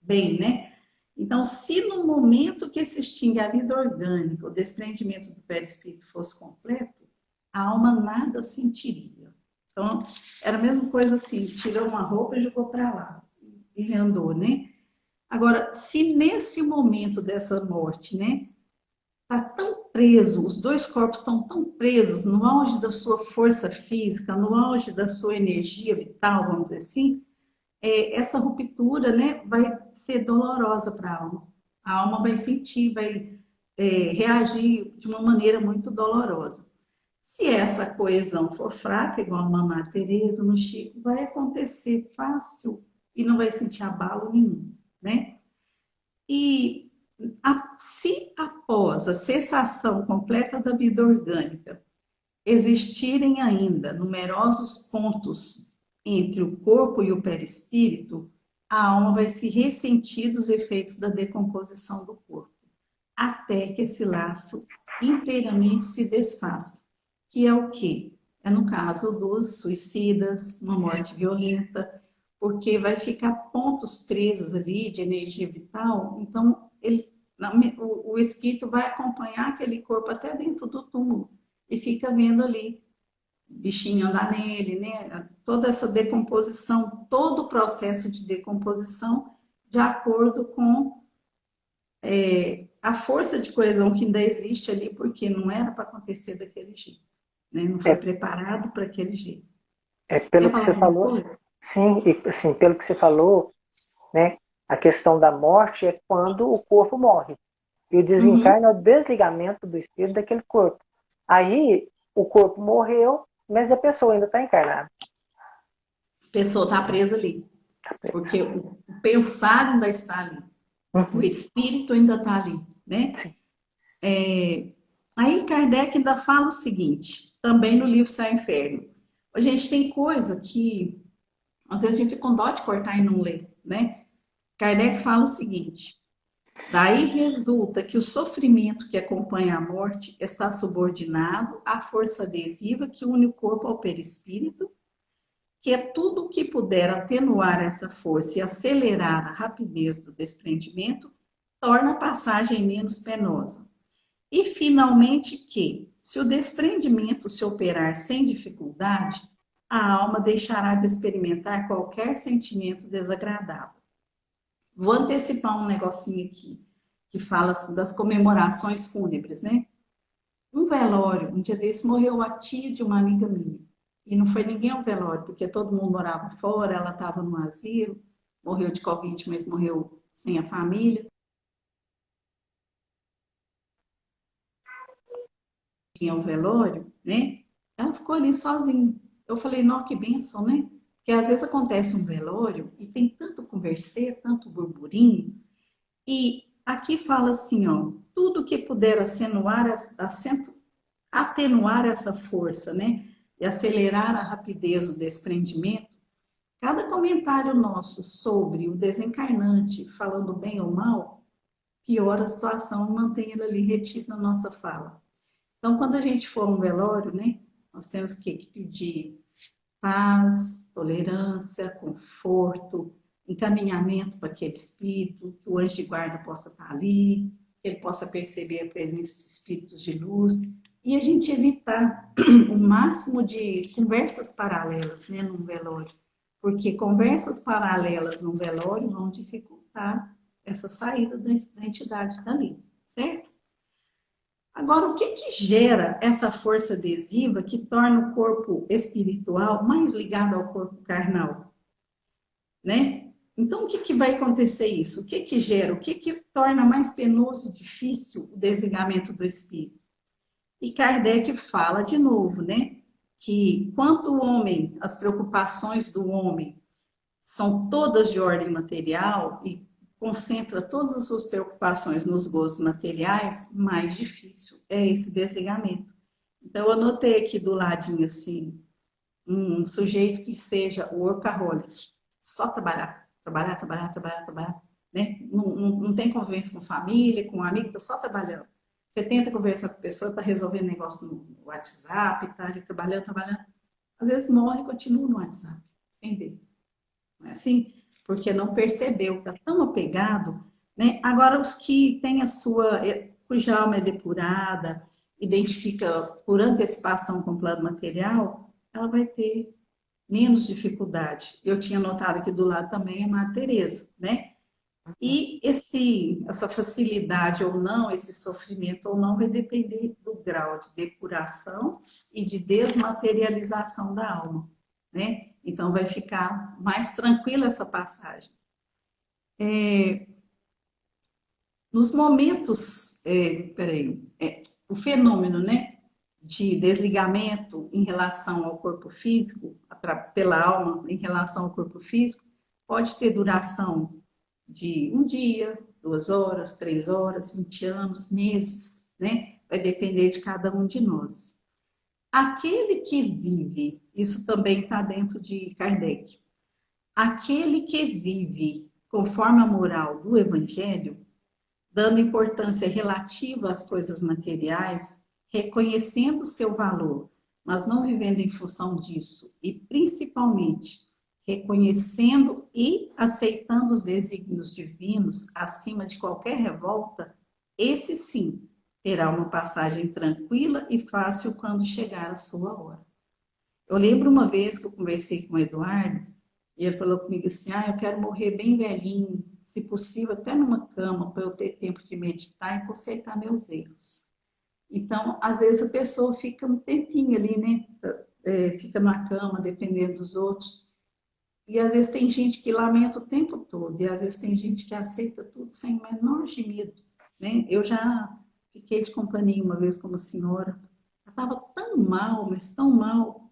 bem, né? Então, se no momento que se extingue a vida orgânica, o desprendimento do perispírito fosse completo, a alma nada sentiria. Então, era a mesma coisa assim, tirou uma roupa e jogou para lá, e andou, né? Agora, se nesse momento dessa morte, né, está tão preso, os dois corpos estão tão presos no auge da sua força física, no auge da sua energia vital, vamos dizer assim, essa ruptura, né, vai ser dolorosa para a alma. A alma vai sentir, vai reagir de uma maneira muito dolorosa. Se essa coesão for fraca, igual a Mamãe Teresa, no Chico, vai acontecer fácil e não vai sentir abalo nenhum, né? E se após a cessação completa da vida orgânica existirem ainda numerosos pontos entre o corpo e o perispírito, a alma vai se ressentir dos efeitos da decomposição do corpo, até que esse laço inteiramente se desfaça, que é o quê? É no caso dos suicidas, uma morte violenta, porque vai ficar pontos presos ali de energia vital, então o espírito vai acompanhar aquele corpo até dentro do túmulo e fica vendo ali bichinho andar nele, né? Toda essa decomposição, todo o processo de decomposição de acordo com a força de coesão que ainda existe ali, porque não era para acontecer daquele jeito, né? Não foi É, preparado para aquele jeito. pelo Quer que falar você alguma falou, coisa? sim, e assim, pelo que você falou, né, a questão da morte é quando o corpo morre. E o Uhum. desencarne é o desligamento do espírito daquele corpo. Aí, o corpo morreu, mas a pessoa ainda está encarnada. A pessoa está presa ali, Tá preso. porque o pensar ainda está ali, o Uhum. espírito ainda está ali, né? Sim. Aí Kardec ainda fala o seguinte, também no livro Céu e Inferno. A gente tem coisa que às vezes a gente fica com dó de cortar e não ler, né? Kardec fala o seguinte: daí resulta que o sofrimento que acompanha a morte está subordinado à força adesiva que une o corpo ao perispírito, que é tudo o que puder atenuar essa força e acelerar a rapidez do desprendimento, torna a passagem menos penosa. E, finalmente, que, se o desprendimento se operar sem dificuldade, a alma deixará de experimentar qualquer sentimento desagradável. Vou antecipar um negocinho aqui, que fala das comemorações fúnebres, né? Um velório, um dia desse morreu a tia de uma amiga minha. E não foi ninguém ao velório, porque todo mundo morava fora, ela estava no asilo, morreu de Covid, mas morreu sem a família. Tinha o velório, né? Ela ficou ali sozinha. Eu falei, não, que bênção, né? Porque às vezes acontece um velório e tem tanto conversê, tanto burburinho, e aqui fala assim, ó, tudo que puder atenuar essa força, né? E acelerar a rapidez do desprendimento. Cada comentário nosso sobre o desencarnante, falando bem ou mal, piora a situação e mantém ele ali retido na nossa fala. Então, quando a gente for a um velório, né, nós temos que pedir paz, tolerância, conforto, encaminhamento para aquele espírito, que o anjo de guarda possa estar ali, que ele possa perceber a presença de espíritos de luz, e a gente evitar o máximo de conversas paralelas, né, num velório, porque conversas paralelas num velório vão dificultar essa saída da entidade dali, certo? Agora, o que que gera essa força adesiva que torna o corpo espiritual mais ligado ao corpo carnal, né? Então, o que que vai acontecer isso? O que que gera? O que que torna mais penoso e difícil o desligamento do espírito? E Kardec fala de novo, né? Que quanto o homem, as preocupações do homem são todas de ordem material e concentra todas as suas preocupações nos gostos materiais, mais difícil é esse desligamento. Então, eu anotei aqui do ladinho, assim, um sujeito que seja workaholic, só trabalhar, trabalhar, trabalhar, trabalhar, trabalhar, né? Não tem convivência com família, com amigo, tá só trabalhando. Você tenta conversar com a pessoa, tá resolvendo negócio no WhatsApp, tá ali trabalhando, trabalhando. Às vezes morre e continua no WhatsApp, sem ver. Não é assim? Porque não percebeu, está tão apegado, né? Agora, os que têm cuja alma é depurada, identifica por antecipação com o plano material, ela vai ter menos dificuldade. Eu tinha notado aqui do lado também a Madre Teresa, né? E essa facilidade ou não, esse sofrimento ou não, vai depender do grau de depuração e de desmaterialização da alma, né? Então, vai ficar mais tranquila essa passagem. Nos momentos, o fenômeno, né, de desligamento em relação ao corpo físico, pela alma em relação ao corpo físico, pode ter duração de um dia, 2 horas, 3 horas, 20 anos, meses, né? Vai depender de cada um de nós. Aquele que vive, isso também está dentro de Kardec, aquele que vive conforme a moral do Evangelho, dando importância relativa às coisas materiais, reconhecendo o seu valor, mas não vivendo em função disso, e principalmente reconhecendo e aceitando os desígnios divinos acima de qualquer revolta, esse sim terá uma passagem tranquila e fácil quando chegar a sua hora. Eu lembro uma vez que eu conversei com o Eduardo, e ele falou comigo assim, eu quero morrer bem velhinho, se possível até numa cama, para eu ter tempo de meditar e consertar meus erros. Então, às vezes a pessoa fica um tempinho ali, né? Fica na cama, dependendo dos outros. E às vezes tem gente que lamenta o tempo todo, e às vezes tem gente que aceita tudo sem o menor gemido, né? Eu já fiquei de companhia uma vez com uma senhora, ela estava tão mal, mas tão mal,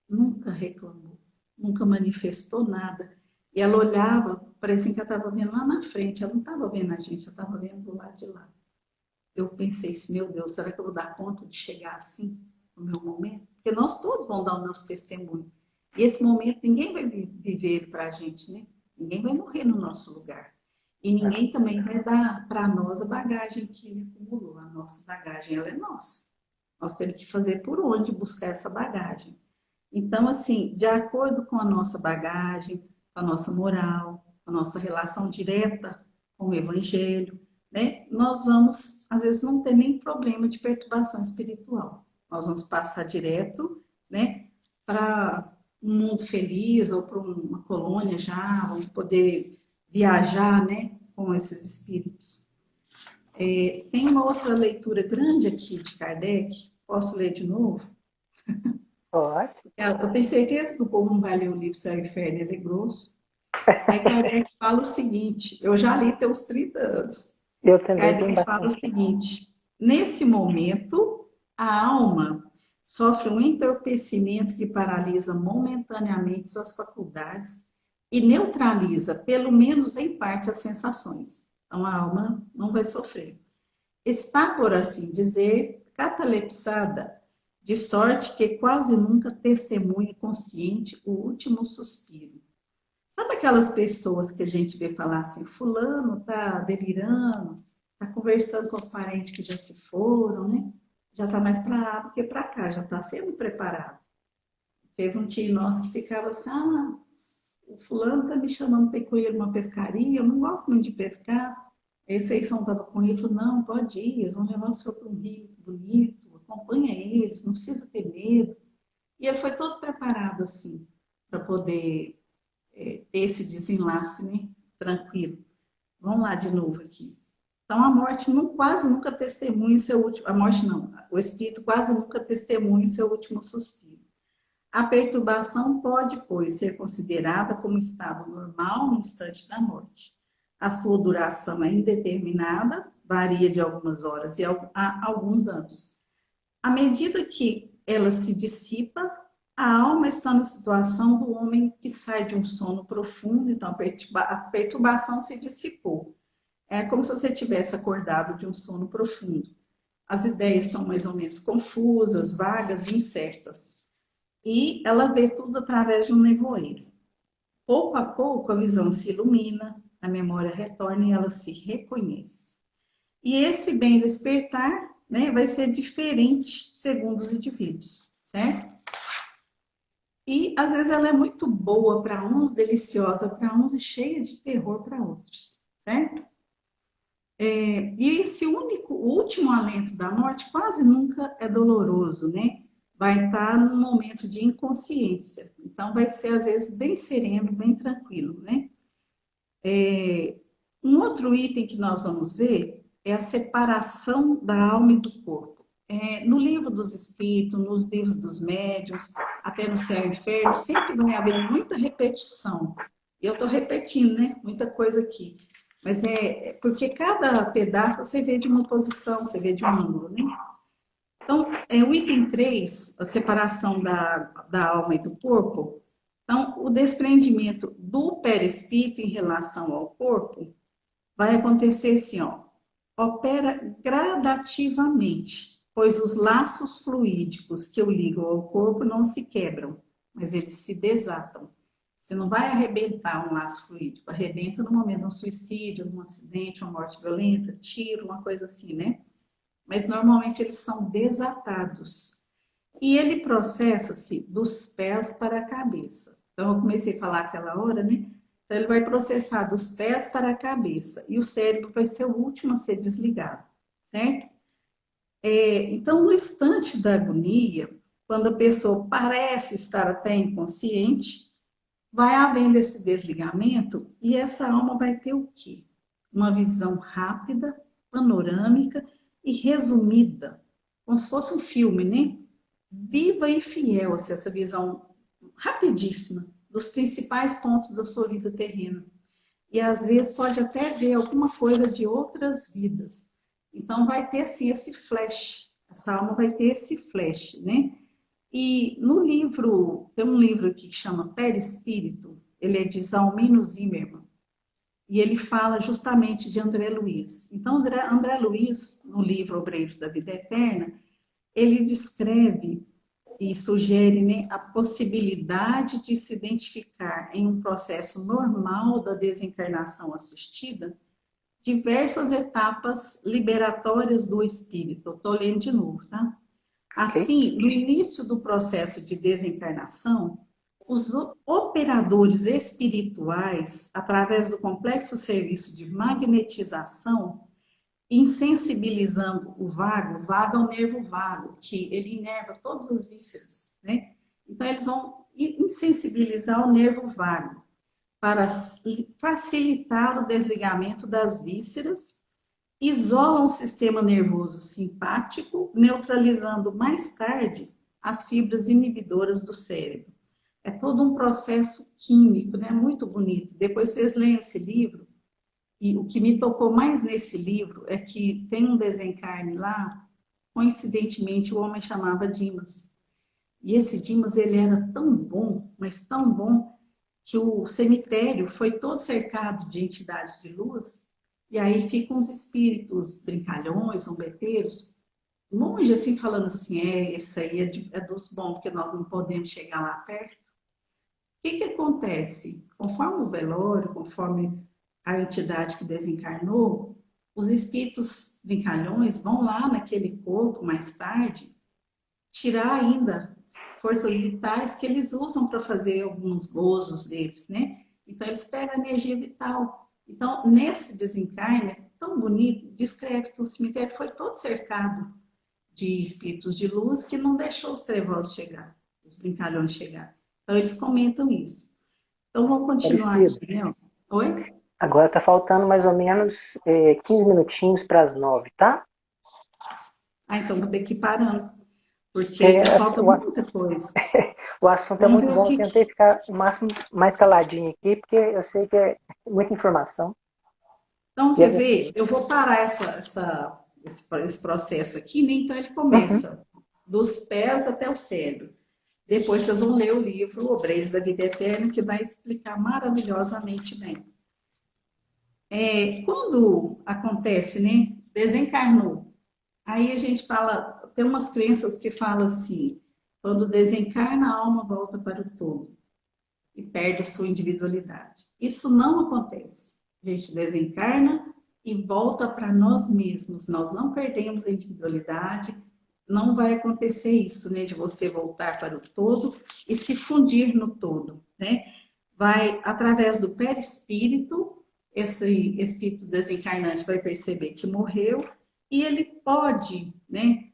nunca reclamou, nunca manifestou nada. E ela olhava, parecia que ela estava vendo lá na frente, ela não estava vendo a gente, ela estava vendo do lado de lá. Eu pensei assim, meu Deus, será que eu vou dar conta de chegar assim no meu momento? Porque nós todos vamos dar o nosso testemunho. E esse momento ninguém vai viver para a gente, né? Ninguém vai morrer no nosso lugar. E ninguém também vai dar para nós a bagagem que ele acumulou. A nossa bagagem, ela é nossa. Nós temos que fazer por onde buscar essa bagagem. Então, assim, de acordo com a nossa bagagem, com a nossa moral, com a nossa relação direta com o Evangelho, né? Nós vamos, às vezes, não ter nem problema de perturbação espiritual. Nós vamos passar direto, né, para um mundo feliz ou para uma colônia já, vamos poder viajar, né, com esses espíritos. Tem uma outra leitura grande aqui de Kardec, posso ler de novo? Pode. Eu tenho certeza que o povo não vai ler o livro Céu e Inferno, ele é grosso. Aí Kardec fala o seguinte, eu já li até os 30 anos. Eu também tenho Kardec fala o bastante. seguinte, nesse momento, a alma sofre um entorpecimento que paralisa momentaneamente suas faculdades e neutraliza, pelo menos em parte, as sensações. Então a alma não vai sofrer. Está, por assim dizer, catalepsada, de sorte que quase nunca testemunha consciente o último suspiro. Sabe aquelas pessoas que a gente vê falar assim, fulano tá delirando, tá conversando com os parentes que já se foram, né? Já tá mais para lá do que para cá, já tá sendo preparado. Teve um tio nosso que ficava assim, o fulano tá me chamando para ir com ele numa pescaria, eu não gosto muito de pescar. Esse aí São tava com ele, falou, não, pode ir, eles vão levar o senhor para um rio bonito, acompanha eles, não precisa ter medo. E ele foi todo preparado assim, para poder ter esse desenlace, né? Tranquilo. Vamos lá de novo aqui. Então, a morte quase nunca testemunha seu último... A morte não, o espírito quase nunca testemunha seu último suspiro. A perturbação pode, pois, ser considerada como estado normal no instante da morte. A sua duração é indeterminada, varia de algumas horas a alguns anos. À medida que ela se dissipa, a alma está na situação do homem que sai de um sono profundo, então a perturbação se dissipou. É como se você tivesse acordado de um sono profundo. As ideias são mais ou menos confusas, vagas e incertas. E ela vê tudo através de um nevoeiro. Pouco a pouco a visão se ilumina, a memória retorna e ela se reconhece. E esse bem despertar, né, vai ser diferente segundo os indivíduos, certo? E às vezes ela é muito boa para uns, deliciosa para uns e cheia de terror para outros, certo? E esse o último alento da morte quase nunca é doloroso, né? Vai estar num momento de inconsciência. Então vai ser às vezes bem sereno, bem tranquilo, né? Um outro item que nós vamos ver é a separação da alma e do corpo. No livro dos espíritos, nos livros dos médiuns, até no céu e inferno, sempre vai haver muita repetição. Eu estou repetindo, né? Muita coisa aqui. Mas é porque cada pedaço você vê de uma posição, você vê de um ângulo, né? Então, o item 3, a separação da alma e do corpo. Então, o desprendimento do perispírito em relação ao corpo vai acontecer assim, ó, opera gradativamente, pois os laços fluídicos que o ligam ao corpo não se quebram, mas eles se desatam. Você não vai arrebentar um laço fluídico, arrebenta no momento de um suicídio, um acidente, uma morte violenta, tiro, uma coisa assim, né? Mas normalmente eles são desatados. E ele processa-se dos pés para a cabeça. Então, eu comecei a falar aquela hora, né? Então, ele vai processar dos pés para a cabeça. E o cérebro vai ser o último a ser desligado, certo? Então, no instante da agonia, quando a pessoa parece estar até inconsciente, vai havendo esse desligamento e essa alma vai ter o quê? Uma visão rápida, panorâmica e resumida, como se fosse um filme, né? Viva e fiel, assim, essa visão rapidíssima dos principais pontos da sua vida terrena. E às vezes pode até ver alguma coisa de outras vidas. Então vai ter assim esse flash, essa alma vai ter esse flash, né? E no livro, tem um livro aqui que chama Perispírito, ele é de Zalmino Zimmermann, e ele fala justamente de André Luiz. Então, André Luiz, no livro Obreiros da Vida Eterna, ele descreve e sugere, né, a possibilidade de se identificar em um processo normal da desencarnação assistida diversas etapas liberatórias do espírito. Estou lendo de novo, tá? Assim, no início do processo de desencarnação, os operadores espirituais, através do complexo serviço de magnetização, insensibilizando o vago é o nervo vago, que ele inerva todas as vísceras, né? Então, eles vão insensibilizar o nervo vago para facilitar o desligamento das vísceras, isolam o sistema nervoso simpático, neutralizando mais tarde as fibras inibidoras do cérebro. É todo um processo químico, né? Muito bonito. Depois vocês leem esse livro, e o que me tocou mais nesse livro é que tem um desencarne lá, coincidentemente o homem chamava Dimas. E esse Dimas, ele era tão bom, mas tão bom, que o cemitério foi todo cercado de entidades de luz, E aí ficam os espíritos brincalhões, zombeteiros, longe, assim, falando assim, esse aí é dos bons, porque nós não podemos chegar lá perto. O que que acontece? Conforme o velório, conforme a entidade que desencarnou, os espíritos brincalhões vão lá naquele corpo mais tarde tirar ainda forças vitais que eles usam para fazer alguns gozos deles, né? Então eles pegam a energia vital. Então, nesse desencarne, é tão bonito, discreto, que o cemitério foi todo cercado de espíritos de luz que não deixou os trevosos chegar, os brincalhões chegar. Então eles comentam isso. Então vamos continuar Parecido. aqui, né? Oi? Agora tá faltando mais ou menos 15 minutinhos para as 9, tá? Ah, então vou ter que ir parando, porque É, ainda falta o, muita coisa. o assunto é Vamos muito ver o bom. Eu que. tentei ficar o máximo mais caladinho aqui, porque eu sei que é muita informação. Então, E quer é- ver? Eu vou parar esse processo aqui, né? Então ele Uhum. começa dos pés até o cérebro. Depois vocês vão ler o livro Obreiros da Vida Eterna, que vai explicar maravilhosamente bem. Quando acontece, né? Desencarnou. Aí a gente fala, tem umas crenças que falam assim, quando desencarna, a alma volta para o todo e perde a sua individualidade. Isso não acontece. A gente desencarna e volta para nós mesmos. Nós não perdemos a individualidade. Não vai acontecer isso, né, de você voltar para o todo e se fundir no todo, né? Vai através do perispírito, esse espírito desencarnante vai perceber que morreu e ele pode, né,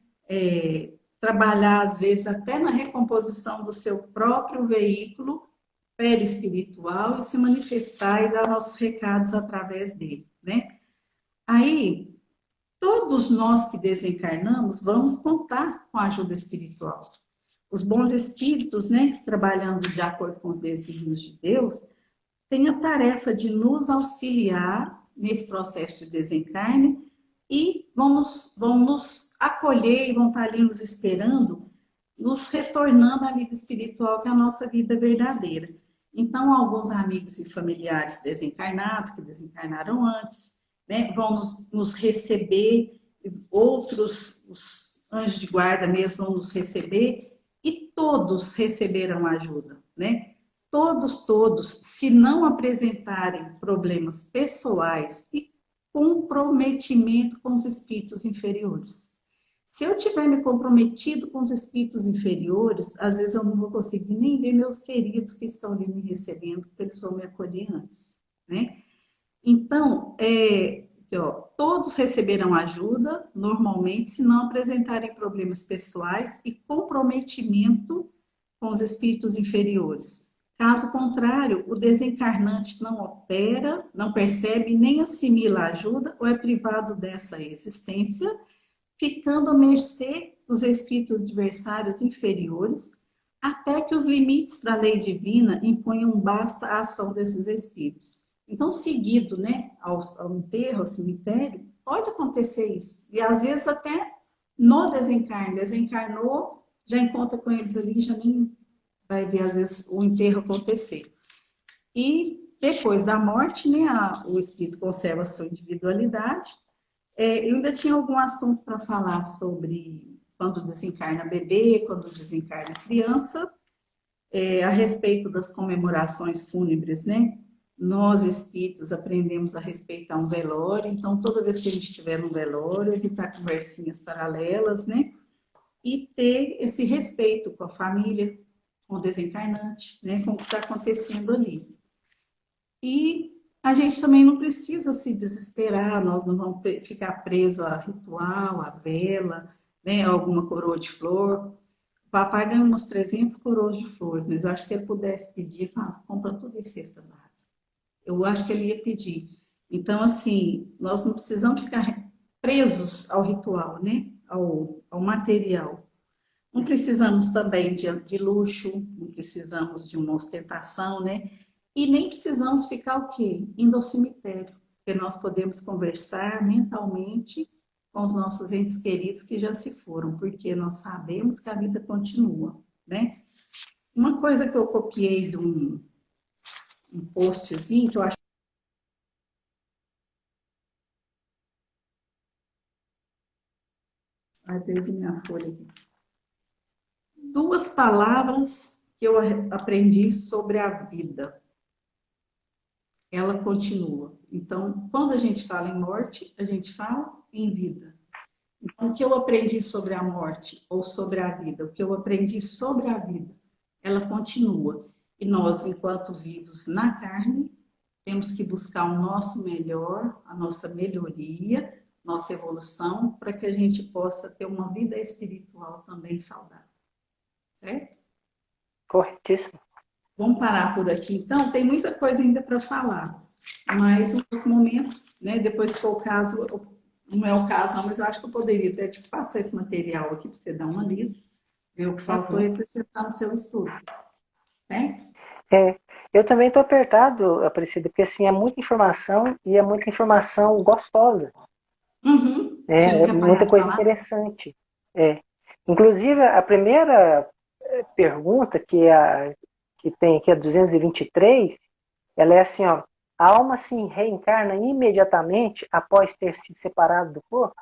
trabalhar às vezes até na recomposição do seu próprio veículo perispiritual e se manifestar e dar nossos recados através dele, né? Aí, todos nós que desencarnamos vamos contar com a ajuda espiritual. Os bons espíritos, né, trabalhando de acordo com os desígnios de Deus, têm a tarefa de nos auxiliar nesse processo de desencarne e vão nos acolher e vão estar ali nos esperando, nos retornando à vida espiritual, que é a nossa vida verdadeira. Então, alguns amigos e familiares desencarnados, que desencarnaram antes, né, vão nos receber, outros, os anjos de guarda mesmo vão nos receber, e todos receberam ajuda, né? Todos, se não apresentarem problemas pessoais e comprometimento com os espíritos inferiores. Se eu tiver me comprometido com os espíritos inferiores, às vezes eu não vou conseguir nem ver meus queridos que estão ali me recebendo, porque eles vão me acolher antes, né? Então, todos receberão ajuda, normalmente, se não apresentarem problemas pessoais e comprometimento com os espíritos inferiores. Caso contrário, o desencarnante não opera, não percebe nem assimila a ajuda ou é privado dessa existência, ficando à mercê dos espíritos adversários inferiores, até que os limites da lei divina imponham basta à ação desses espíritos. Então, seguido, né, ao enterro, ao cemitério, pode acontecer isso. E às vezes até no desencarne, desencarnou, já encontra com eles ali, já nem vai ver às vezes o enterro acontecer. E depois da morte, né, o espírito conserva a sua individualidade. Eu ainda tinha algum assunto para falar sobre quando desencarna bebê, quando desencarna criança, a respeito das comemorações fúnebres, né? Nós, espíritas, aprendemos a respeitar um velório, então toda vez que a gente estiver no velório, evitar conversinhas paralelas, né? E ter esse respeito com a família, com o desencarnante, né? Com o que está acontecendo ali. E a gente também não precisa se desesperar, nós não vamos ficar presos a ritual, a vela, né, alguma coroa de flor. O papai ganhou umas 300 coroas de flores, mas eu acho que se ele pudesse pedir, fala, compra tudo em cesta básica. Eu acho que ele ia pedir. Então, assim, nós não precisamos ficar presos ao ritual, né, ao material. Não precisamos também de luxo, não precisamos de uma ostentação, né? E nem precisamos ficar o quê? Indo ao cemitério, porque nós podemos conversar mentalmente com os nossos entes queridos que já se foram, porque nós sabemos que a vida continua, né? Uma coisa que eu copiei de um postzinho, que eu acho Ai, perdi minha folha aqui. Duas palavras que eu aprendi sobre a vida. Ela continua. Então, quando a gente fala em morte, a gente fala em vida. Então, o que eu aprendi sobre a morte ou sobre a vida, o que eu aprendi sobre a vida, ela continua. E nós, enquanto vivos na carne, temos que buscar o nosso melhor, a nossa melhoria, nossa evolução, para que a gente possa ter uma vida espiritual também saudável. Certo? Corretíssimo. Vamos parar por aqui, então. Tem muita coisa ainda para falar, mas um outro momento, né? Depois, se for o caso, não é o caso, não, mas eu acho que eu poderia até te passar esse material aqui para você dar uma lida, ver o que faltou e acrescentar no seu estudo. Certo? É, eu também estou apertado, Aparecida, porque assim, é muita informação e é muita informação gostosa. Uhum. Você não É quer muita parar de coisa falar? interessante. É. Inclusive, a primeira pergunta, que tem aqui, a 223, ela é assim, ó, a alma se reencarna imediatamente após ter se separado do corpo?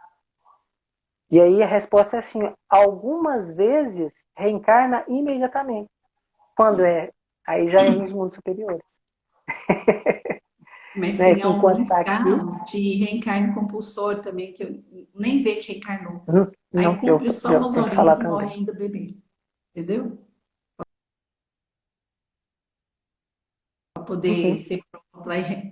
E aí a resposta é assim, algumas vezes reencarna imediatamente. Quando é? Aí já é nos mundos superiores. Mas Né? tem Enquanto alguns está aqui, casos de reencarne compulsório também, que eu nem vê que reencarnou. Aí não, cumpre só eu umas tenho que falar horinhas e morre também. ainda bebê. Entendeu? Para poder Uhum. ser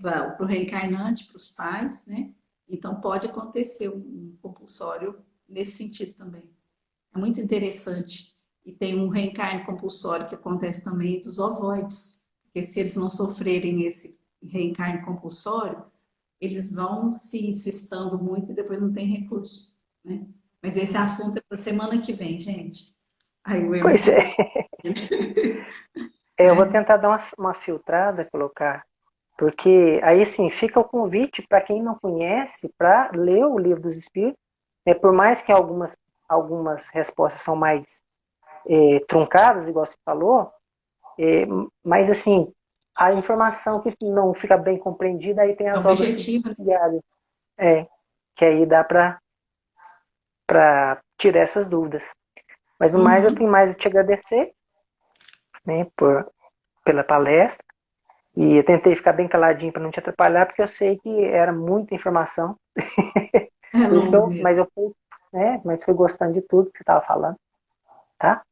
para o reencarnante, para os pais, né? Então pode acontecer um compulsório nesse sentido também. É muito interessante. E tem um reencarne compulsório que acontece também dos ovoides, porque se eles não sofrerem esse reencarne compulsório, eles vão se insistando muito e depois não tem recurso, né? Mas esse assunto é para semana que vem, gente. Aí o Pois Emerson é. vai, Eu vou né? tentar dar uma filtrada, colocar, porque aí sim fica o convite para quem não conhece para ler o Livro dos Espíritos. Por mais que algumas respostas são mais truncadas, igual você falou, é, mas assim, a informação que não fica bem compreendida, aí tem É as obras objetivo, né? subsidiárias, que aí dá para tirar essas dúvidas. Mas no mais, eu tenho Uhum. mais a te agradecer, né, pela palestra. E eu tentei ficar bem caladinho para não te atrapalhar, porque eu sei que era muita informação. É Por isso que longo mesmo. eu fui, né, mas fui gostando de tudo que você estava falando, tá?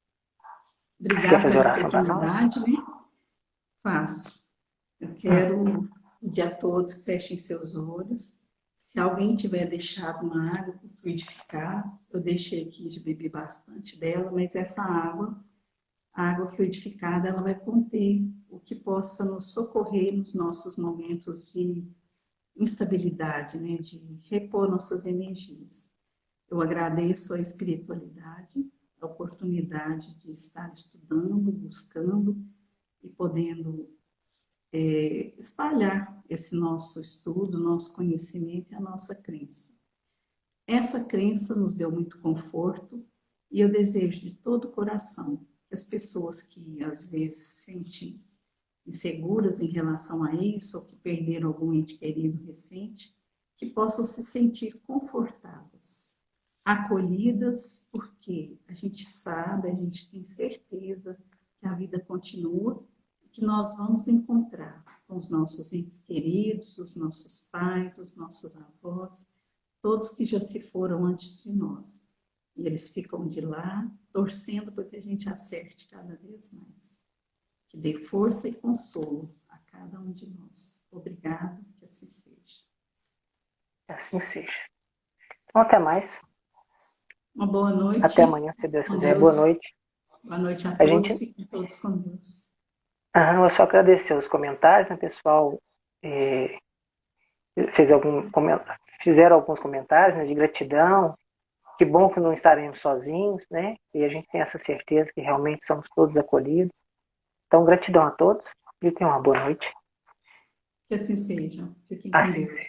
Você quer Obrigada fazer pela oração para nós? oportunidade, né? Faço. Eu Hum. quero pedir a todos que fechem seus olhos. Se alguém tiver deixado uma água para fluidificar, eu deixei aqui de beber bastante dela, mas essa água, a água fluidificada, ela vai conter o que possa nos socorrer nos nossos momentos de instabilidade, né? De repor nossas energias. Eu agradeço a espiritualidade, a oportunidade de estar estudando, buscando e podendo espalhar esse nosso estudo, nosso conhecimento e a nossa crença. Essa crença nos deu muito conforto e eu desejo de todo o coração que as pessoas que às vezes se sentem inseguras em relação a isso ou que perderam algum ente querido recente, que possam se sentir confortadas, acolhidas, porque a gente sabe, a gente tem certeza que a vida continua e que nós vamos encontrar com os nossos entes queridos, os nossos pais, os nossos avós, todos que já se foram antes de nós. E eles ficam de lá, torcendo para que a gente acerte cada vez mais. Que dê força e consolo a cada um de nós. Obrigado, que assim seja. Que assim seja. Então, até mais. Uma boa Até noite. amanhã, se Deus Com quiser. Boa Deus. noite. Boa noite a A todos. gente, Fiquem todos com Deus. eu só agradecer os comentários, né, pessoal? É, fez algum, fizeram alguns comentários, né, de gratidão. Que bom que não estaremos sozinhos, né? E a gente tem essa certeza que realmente somos todos acolhidos. Então, gratidão a todos e tenham uma boa noite. Que assim seja. Fiquem com Assim Deus.